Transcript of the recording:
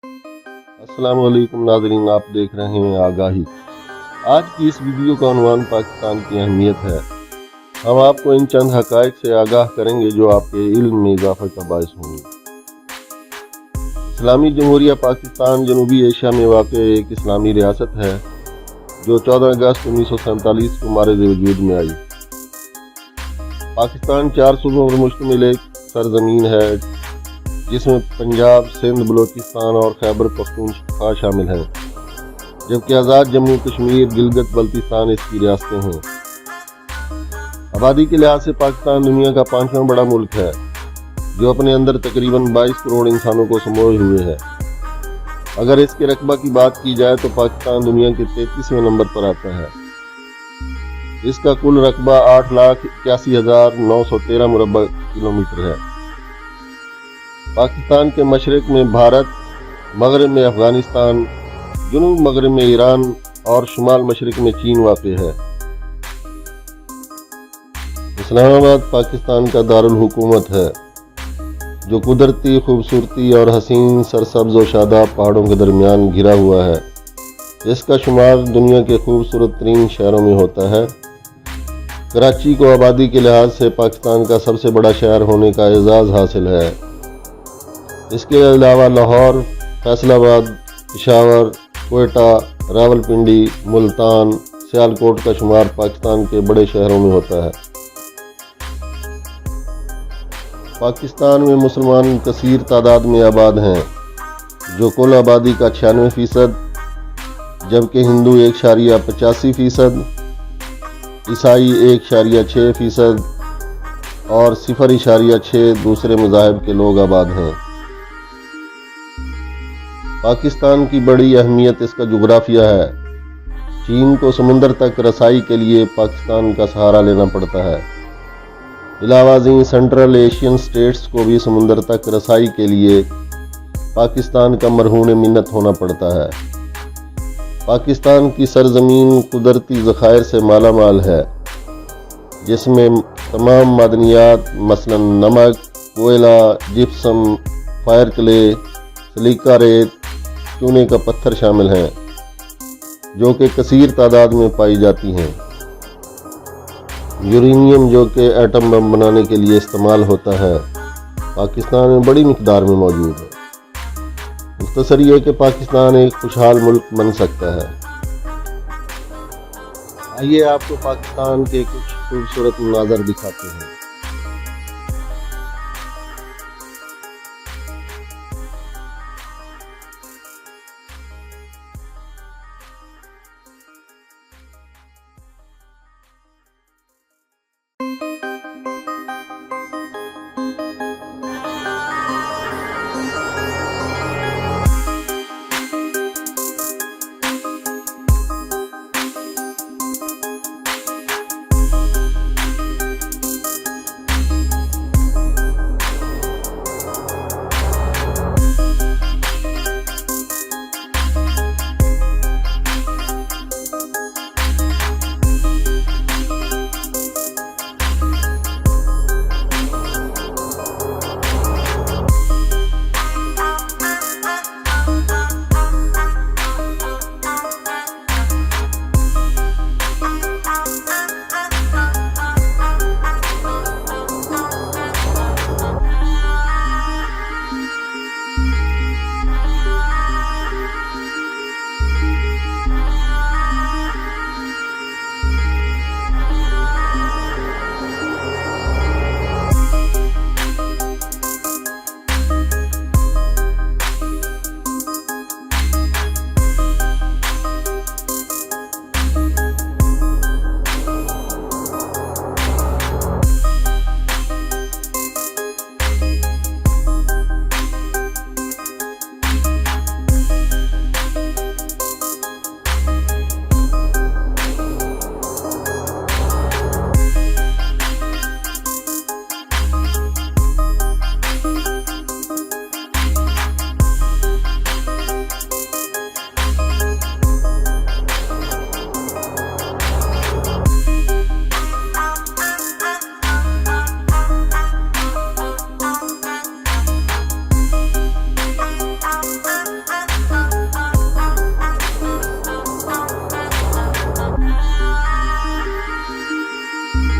السلام علیکم ناظرین، آپ دیکھ رہے ہیں آگاہی۔ آج کی اس ویڈیو کا عنوان پاکستان کی اہمیت ہے۔ ہم آپ کو ان چند حقائق سے آگاہ کریں گے جو آپ کے علم میں اضافہ کا باعث ہوں گے۔ اسلامی جمہوریہ پاکستان جنوبی ایشیا میں واقع ایک اسلامی ریاست ہے جو 14 اگست 1947 کو مارد وجود میں آئی۔ پاکستان 4 صوبوں پر مشتمل ایک سرزمین ہے جس میں پنجاب، سندھ، بلوچستان اور خیبر پختونخوا شامل ہیں، جبکہ آزاد جموں کشمیر، گلگت بلتستان اس کی ریاستیں ہیں۔ آبادی کے لحاظ سے پاکستان دنیا کا 5واں بڑا ملک ہے جو اپنے اندر تقریباً 22 کروڑ انسانوں کو سموئے ہوئے ہے۔ اگر اس کے رقبہ کی بات کی جائے تو پاکستان دنیا کے 33ویں نمبر پر آتا ہے۔ اس کا کل رقبہ 8,81,913 مربع کلومیٹر ہے۔ پاکستان کے مشرق میں بھارت، مغرب میں افغانستان، جنوب مغرب میں ایران اور شمال مشرق میں چین واقع ہے۔ اسلام آباد پاکستان کا دارالحکومت ہے جو قدرتی خوبصورتی اور حسین سرسبز و شاداب پہاڑوں کے درمیان گھرا ہوا ہے۔ اس کا شمار دنیا کے خوبصورت ترین شہروں میں ہوتا ہے۔ کراچی کو آبادی کے لحاظ سے پاکستان کا سب سے بڑا شہر ہونے کا اعزاز حاصل ہے۔ اس کے علاوہ لاہور، فیصل آباد، پشاور، کوئٹہ، راولپنڈی، ملتان، سیالکوٹ کا شمار پاکستان کے بڑے شہروں میں ہوتا ہے۔ پاکستان میں مسلمان کثیر تعداد میں آباد ہیں جو کل آبادی کا 96%، جبکہ ہندو 1.85%، عیسائی 1.6% اور 0.6 دوسرے مذاہب کے لوگ آباد ہیں۔ پاکستان کی بڑی اہمیت اس کا جغرافیہ ہے۔ چین کو سمندر تک رسائی کے لیے پاکستان کا سہارا لینا پڑتا ہے۔ علاوہ ازیں سینٹرل ایشین سٹیٹس کو بھی سمندر تک رسائی کے لیے پاکستان کا مرہون منت ہونا پڑتا ہے۔ پاکستان کی سرزمین قدرتی ذخائر سے مالا مال ہے جس میں تمام معدنیات مثلا نمک، کوئلہ، جپسم، فائر کلے، سلیکا ریت، چونے کا پتھر شامل ہیں جو کہ کثیر تعداد میں پائی جاتی ہیں۔ یورینیم جو کہ ایٹم بم بنانے کے لیے استعمال ہوتا ہے پاکستان میں بڑی مقدار میں موجود ہے۔ مختصر یہ کہ پاکستان ایک خوشحال ملک بن سکتا ہے۔ آئیے آپ کو پاکستان کے کچھ خوبصورت مناظر دکھاتے ہیں۔